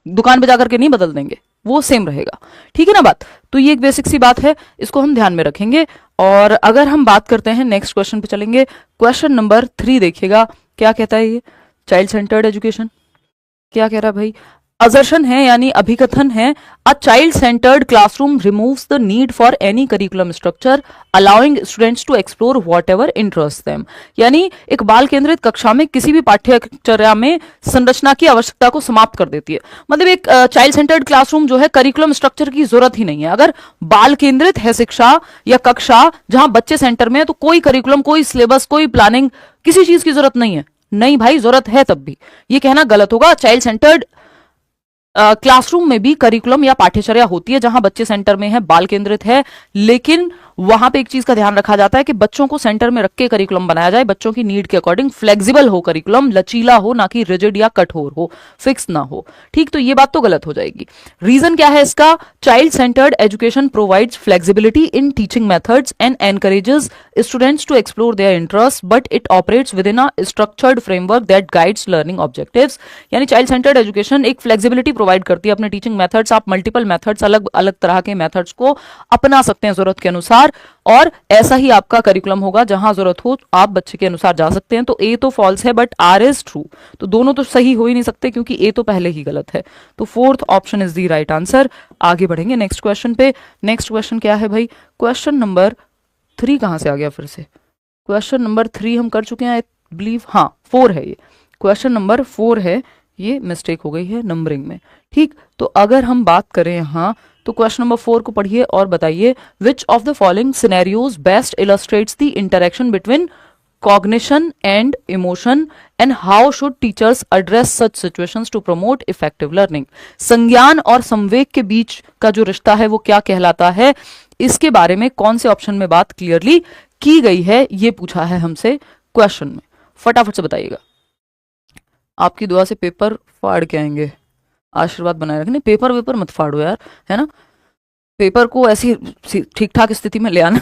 दुकान पे जाकर के नहीं बदल देंगे, वो सेम रहेगा। ठीक है ना बात? तो ये एक बेसिक सी बात है, इसको हम ध्यान में रखेंगे। और अगर हम बात करते हैं नेक्स्ट क्वेश्चन पे चलेंगे, क्वेश्चन नंबर 3 देखिएगा क्या कहता है ये, चाइल्ड सेंटर्ड एजुकेशन क्या कह रहा है भाई, असर्शन है यानी अभिकथन है, a child centred classroom removes the need for any curriculum structure allowing students to explore whatever interest them. यानी एक बाल केंद्रित कक्षा में किसी भी पाठ्यचर्या में संरचना की आवश्यकता को समाप्त कर देती है। मतलब एक चाइल्ड सेंटर्ड क्लासरूम जो है करिकुलम स्ट्रक्चर की जरूरत ही नहीं है। अगर बाल केंद्रित है शिक्षा या कक्षा जहां बच्चे सेंटर में है, तो कोई करिकुलम, कोई सिलेबस, कोई प्लानिंग, किसी चीज की जरूरत नहीं है। नहीं भाई, जरूरत है तब भी, ये कहना गलत होगा। चाइल्ड सेंटर्ड क्लासरूम में भी करिकुलम या पाठ्यचर्या होती है जहां बच्चे सेंटर में है, बाल केंद्रित है, लेकिन वहां पे एक चीज का ध्यान रखा जाता है कि बच्चों को सेंटर में रख के करिकुलम बनाया जाए, बच्चों की नीड के अकॉर्डिंग फ्लेक्सिबल हो करिकुलम, लचीला हो, ना कि रिजिड या कठोर हो, फिक्स ना हो। ठीक, तो ये बात तो गलत हो जाएगी। रीजन क्या है इसका? Child centred education provides flexibility in teaching methods and encourages students to explore their interest, but it operates within a structured framework that guides learning objectives. यानी चाइल्ड सेंटर्ड एजुकेशन एक flexibility provide करती है अपने teaching methods. आप multiple methods, अलग अलग तरह के मेथड्स को अपना सकते हैं जरूरत के अनुसार, और ऐसा ही आपका करिकुलम होगा, जहां जरूरत हो आप बच्चे के अनुसार जा सकते हैं। तो ए तो फॉल्स है बट आर इज ट्रू, तो दोनों तो सही हो ही नहीं सकते क्योंकि ए तो पहले ही गलत है। तो fourth option is the right answer. आगे बढ़ेंगे नेक्स्ट क्वेश्चन पे। नेक्स्ट क्वेश्चन क्या है भाई? क्वेश्चन नंबर 3 कहां से आ गया फिर से? क्वेश्चन नंबर 3 हम कर चुके हैं, आई बिलीव। हाँ, 4 है ये, क्वेश्चन नंबर 4 है, ये मिस्टेक हो गई है नंबरिंग में। ठीक, तो अगर हम बात करें यहाँ, तो क्वेश्चन नंबर 4 को पढ़िए और बताइए, which of the following scenarios best illustrates the interaction between cognition and emotion and how should teachers address such situations to promote effective learning. संज्ञान और संवेग के बीच का जो रिश्ता है वो क्या कहलाता है, इसके बारे में कौन से ऑप्शन में बात क्लियरली की गई है, ये पूछा है हमसे क्वेश्चन में। फटाफट से बताइएगा। आपकी दुआ से पेपर फाड़ के आएंगे, आशीर्वाद बनाए रखने। पेपर वेपर मत फाड़ो यार, है ना? पेपर को ऐसी ठीक ठाक स्थिति में ले आना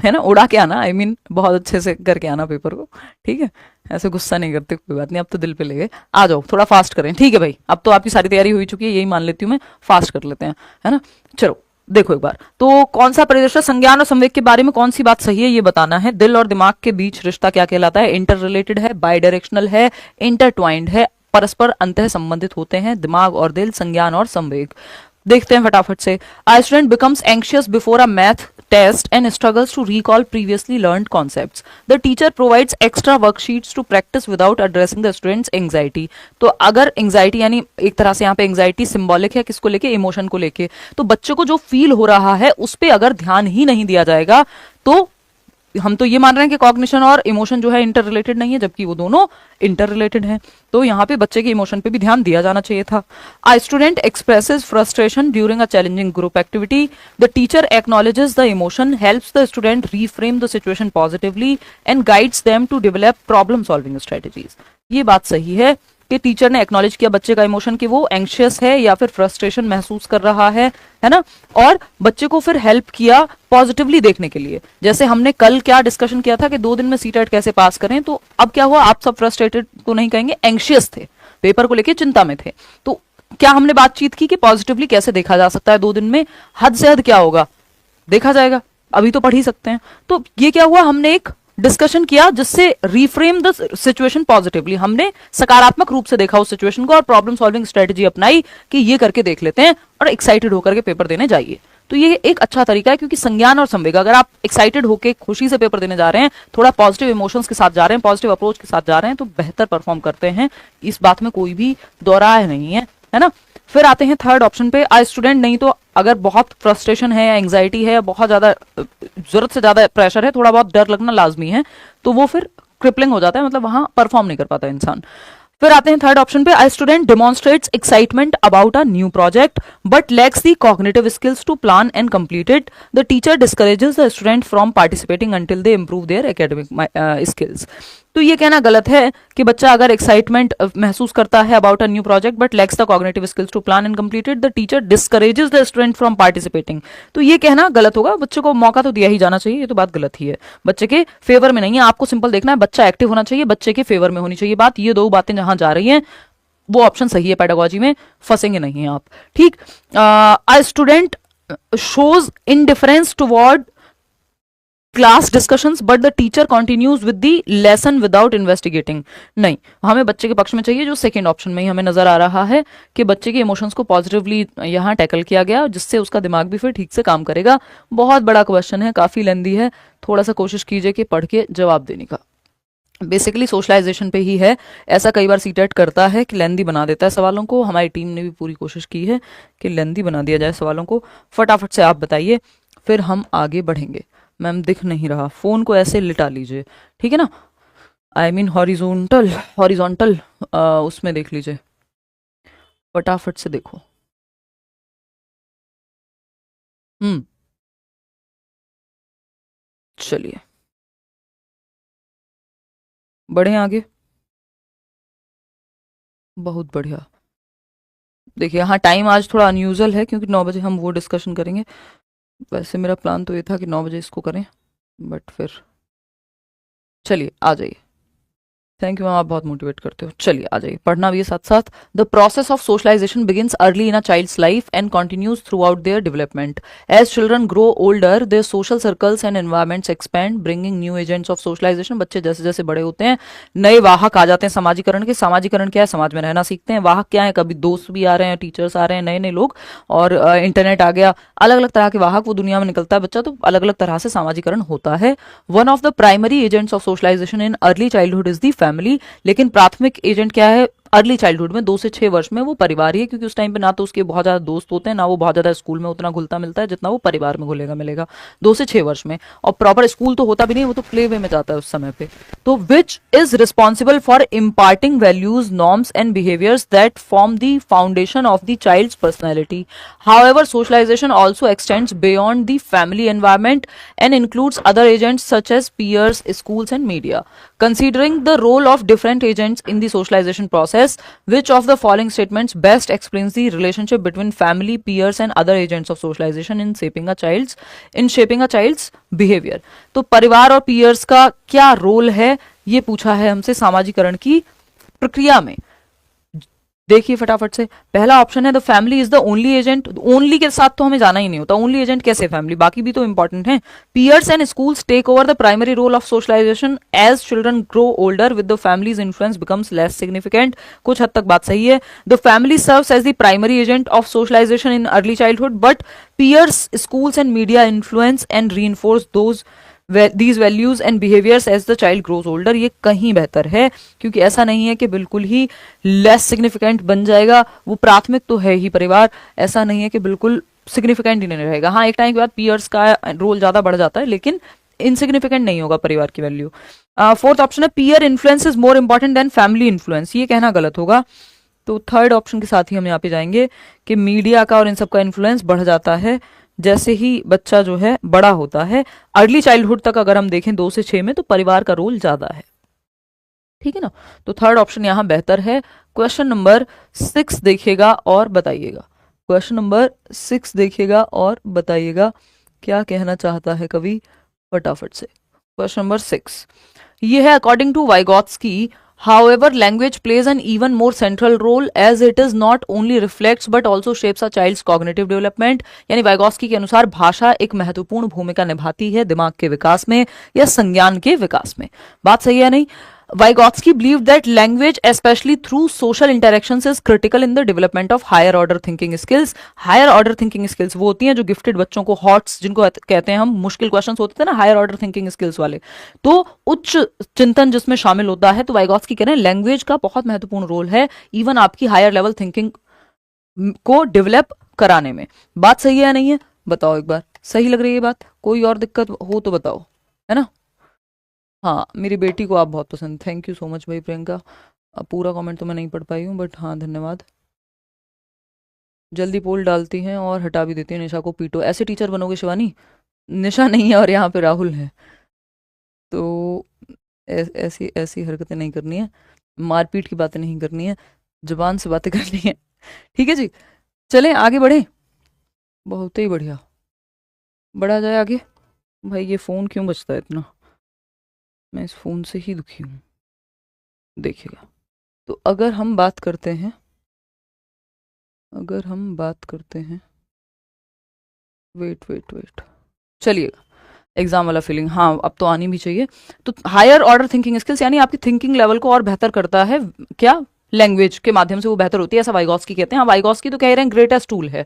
है ना, उड़ा के आना, आई मीन बहुत अच्छे से करके आना पेपर को। ठीक है, ऐसे गुस्सा नहीं करते, कोई बात नहीं, अब तो दिल पे ले गए। आ जाओ, थोड़ा फास्ट करें। ठीक है भाई, अब तो आपकी सारी तैयारी हो चुकी है, यही मान लेती हूँ मैं, फास्ट कर लेते हैं, है ना? चलो देखो एक बार, तो कौन सा परिदृश्य संज्ञान और संवेग के बारे में कौन सी बात सही है ये बताना है। दिल और दिमाग के बीच रिश्ता क्या कहलाता है? इंटर रिलेटेड है, बाई डायरेक्शनल है, इंटरट्वाइंड है, परस्पर अंतः संबंधित होते हैं दिमाग और दिल, संज्ञान और संवेग। देखते हैं फटाफट से। A student becomes anxious before a math test and struggles to recall previously learned concepts. The teacher provides extra worksheets to practice without addressing the student's anxiety. तो अगर एंग्जाइटी, यानी एक तरह से यहाँ पे एंग्जाइटी सिंबॉलिक है, किसको लेके? इमोशन को लेके। तो बच्चे को जो फील हो रहा है उस पर अगर ध्यान ही नहीं दिया जाएगा, तो हम तो ये मान रहे हैं कि कॉग्निशन और इमोशन जो है इंटर रिलेटेड नहीं है, जबकि वो दोनों इंटर रिलेटेड हैं। तो यहाँ पे बच्चे के इमोशन पे भी ध्यान दिया जाना चाहिए था। A student expresses frustration during a challenging group activity. The teacher acknowledges the emotion, helps the student reframe the situation positively and guides them to develop problem solving strategies. ये बात सही है कि टीचर ने एक्नॉलेज किया बच्चे का emotion कि वो एंग्शियस है या फिर फ्रस्ट्रेशन महसूस कर रहा है ना, और बच्चे को फिर हेल्प किया पॉजिटिवली देखने के लिए। जैसे हमने कल क्या डिस्कशन किया था कि 2 दिन में सीटेट कैसे पास करें, तो अब क्या हुआ, आप सब फ्रस्ट्रेटेड तो नहीं कहेंगे, एंग्शियस थे, पेपर को लेके चिंता में थे। तो क्या हमने बातचीत की कि पॉजिटिवली कैसे देखा जा सकता है 2 दिन में, हद से हद क्या होगा देखा जाएगा, अभी तो पढ़ ही सकते हैं। तो ये क्या हुआ, हमने एक डिस्कशन किया जिससे रिफ्रेम द सिचुएशन पॉजिटिवली, हमने सकारात्मक रूप से देखा उस सिचुएशन को और प्रॉब्लम सॉल्विंग स्ट्रेटजी अपनाई कि ये करके देख लेते हैं और एक्साइटेड होकर के पेपर देने जाइए। तो ये एक अच्छा तरीका है, क्योंकि संज्ञान और संवेग, अगर आप एक्साइटेड होकर खुशी से पेपर देने जा रहे हैं, थोड़ा पॉजिटिव इमोशंस के साथ जा रहे हैं, पॉजिटिव अप्रोच के साथ जा रहे हैं, तो बेहतर परफॉर्म करते हैं, इस बात में कोई भी दोराय नहीं है ना। फिर आते हैं थर्ड ऑप्शन पे। आ स्टूडेंट, नहीं तो अगर बहुत फ्रस्ट्रेशन है या एंग्जाइटी है, बहुत ज्यादा जरूरत से ज्यादा प्रेशर है, थोड़ा बहुत डर लगना लाजमी है, तो वो फिर क्रिपलिंग हो जाता है, मतलब वहां परफॉर्म नहीं कर पाता इंसान। फिर आते हैं थर्ड ऑप्शन पे। A student demonstrates excitement about a new project but lacks the cognitive skills to plan and complete it. The teacher discourages the student from participating until they improve their academic skills. तो ये कहना गलत है कि बच्चा अगर excitement महसूस करता है about a new project but lacks the cognitive skills to plan and complete it, the teacher discourages the student from participating. तो ये कहना गलत होगा, बच्चे को मौका तो दिया ही जाना चाहिए, ये तो बात गलत ही है, बच्चे के फेवर में नहीं है। आपको सिंपल देखना है, बच्चा एक्टिव होना चाहिए, बच्चे के फेवर में होनी चाहिए बात। ये 2 बातें जहां जा रही हैं वो ऑप्शन सही है, पेडागोजी में फंसेंगे नहीं आप। ठीक, a student shows indifference toward class discussions but the teacher continues with the lesson without investigating. नहीं, हमें बच्चे के पक्ष में चाहिए जो सेकंड ऑप्शन में ही हमें नजर आ रहा है कि बच्चे के इमोशंस को पॉजिटिवली यहाँ टैकल किया गया, जिससे उसका दिमाग भी फिर ठीक से काम करेगा। बहुत बड़ा क्वेश्चन है, काफी लेंदी है, थोड़ा सा कोशिश कीजिए कि पढ़ के जवाब देने का। बेसिकली सोशलाइजेशन पे ही है। ऐसा कई बार सीटेट करता है कि लेंदी बना देता है सवालों को। हमारी टीम ने भी पूरी कोशिश की है कि लेंदी बना दिया जाए सवालों को। फटाफट से आप बताइए, फिर हम आगे बढ़ेंगे। मैम दिख नहीं रहा, फोन को ऐसे लिटा लीजिए, ठीक है ना, आई मीन हॉरिजॉन्टल, हॉरिजॉन्टल उसमें देख लीजिए, फटाफट से देखो। चलिए बढ़े आगे। बहुत बढ़िया। देखिए हाँ, टाइम आज थोड़ा अनयूजुअल है क्योंकि 9 बजे हम वो डिस्कशन करेंगे। वैसे मेरा प्लान तो ये था कि 9 बजे इसको करें, बट फिर चलिए आ जाइए। थैंक यू मैम, आप बहुत मोटिवेट करते हो। चलिए आ जाइए, पढ़ना भी है साथ साथ। The process of socialisation begins early in a child's life and continues throughout their development. As children grow older their social circles and environments expand bringing new agents of socialisation. बच्चे जैसे जैसे बड़े होते हैं नए वाहक आ जाते हैं समाजीकरण के। समाजीकरण क्या है? समाज में रहना सीखते हैं। वाहक क्या है? कभी दोस्त भी आ रहे हैं, टीचर्स आ रहे हैं, नए नए लोग, और इंटरनेट आ गया, अलग अलग तरह के वाहक वो दुनिया में निकलता है बच्चा, तो अलग अलग तरह से समाजीकरण होता है। One of the primary agents of socialisation in early childhood is the family. लेकिन प्राथमिक एजेंट क्या है अर्ली चाइल्डहुड में? 2 से 6 वर्ष में वो परिवार ही है, क्योंकि उस टाइम पे ना तो उसके बहुत ज्यादा दोस्त होते हैं, ना वो बहुत ज्यादा स्कूल में उतना घुलता मिलता है जितना वो परिवार में घुलेगा मिलेगा 2 से 6 वर्ष में। और प्रॉपर स्कूल तो होता भी नहीं, वो तो प्ले वे में जाता है उस समय पे। तो which is responsible for imparting values, norms and behaviours that form the foundation of the child's personality. However socialisation also extends beyond the family environment and includes other agents such as peers, schools, and media. Considering the role of different agents in the socialization process, which of the following statements best explains the relationship between family, peers, and other agents of socialization in shaping a child's behavior? तो परिवार और peers का क्या role है, ये पूछा है हमसे सामाजिकरण की प्रक्रिया में। देखिए फटाफट से, पहला ऑप्शन है the family is the only agent. Only के साथ तो हमें जाना ही नहीं होता, ओनली एजेंट कैसे? फैमिली, बाकी भी तो इंपॉर्टेंट है। Peers and schools take over the primary role of socialisation as children grow older with the family's influence becomes less significant. कुछ हद तक बात सही है। The family serves as the primary agent of socialisation in early childhood but peers, schools and media influence and reinforce those these values and behaviors as the child grows older। ये कहीं बेहतर है, क्योंकि ऐसा नहीं है कि बिल्कुल ही लेस सिग्निफिकेंट बन जाएगा। वो प्राथमिक तो है ही परिवार, ऐसा नहीं है कि बिल्कुल सिग्निफिकेंट ही नहीं रहेगा। हाँ, एक टाइम के बाद पीयर्स का रोल ज्यादा बढ़ जाता है, लेकिन इनसिग्निफिकेंट नहीं होगा परिवार की वैल्यू। फोर्थ ऑप्शन है peer influence is more important than family influence. ये कहना गलत होगा, तो थर्ड ऑप्शन के साथ ही हम यहाँ पे जाएंगे कि मीडिया का और इन सबका इन्फ्लुएंस बढ़ जाता है जैसे ही बच्चा जो है बड़ा होता है। अर्ली चाइल्डहुड तक अगर हम देखें 2 से 6 में, तो परिवार का रोल ज्यादा है, ठीक है ना। तो थर्ड ऑप्शन यहां बेहतर है। क्वेश्चन नंबर 6 देखिएगा और बताइएगा। क्वेश्चन नंबर 6 देखिएगा और बताइएगा क्या कहना चाहता है कवि, फटाफट से। क्वेश्चन नंबर 6 ये है, according to Vygotsky however language plays an even more central role as it is not only reflects but also shapes a child's cognitive development। यानी वाइगॉत्स्की के अनुसार भाषा एक महत्वपूर्ण भूमिका निभाती है दिमाग के विकास में या संज्ञान के विकास में। बात सही है नहीं? Vygotsky believed that language, especially through social interactions, is critical in the development of higher order thinking skills। higher order thinking skills वो होती हैं जो गिफ्टेड बच्चों को, हॉट्स जिनको कहते हैं हम, मुश्किल क्वेश्चंस होते थे ना हायर ऑर्डर थिंकिंग स्किल्स वाले, तो उच्च चिंतन जिसमें शामिल होता है। तो Vygotsky कह रहे हैं लैंग्वेज का बहुत महत्वपूर्ण रोल है इवन आपकी हायर लेवल थिंकिंग को डेवलप कराने में। बात सही है या नहीं है? बताओ एक बार, सही लग रही है बात? कोई और दिक्कत हो तो बताओ, है ना। हाँ, मेरी बेटी को आप बहुत पसंद, थैंक यू सो मच भाई प्रियंका। पूरा कमेंट तो मैं नहीं पढ़ पाई हूँ, बट हाँ धन्यवाद। जल्दी पोल डालती हैं और हटा भी देती हैं, निशा को पीटो। ऐसे टीचर बनोगे शिवानी? निशा नहीं है और यहाँ पे राहुल है, तो ऐसी ऐसी हरकतें नहीं करनी है, मारपीट की बातें नहीं करनी है, जुबान से बातें करनी है, ठीक है जी। चलें आगे बढ़े, बहुत ही बढ़िया, बढ़ा जाए आगे। भाई ये फ़ोन क्यों बजता है इतना? मैं इस फ़ोन से ही दुखी हूँ, देखिएगा। तो अगर हम बात करते हैं वेट वेट वेट, चलिएगा, एग्जाम वाला फीलिंग, हाँ अब तो आनी भी चाहिए। तो हायर ऑर्डर थिंकिंग स्किल्स यानी आपकी थिंकिंग लेवल को और बेहतर करता है क्या, लैंग्वेज के माध्यम से वो बेहतर होती है, ऐसा वाइगॉस्की कहते हैं। हाँ वाइगॉस्की तो कह रहे हैं ग्रेटेस्ट टूल है,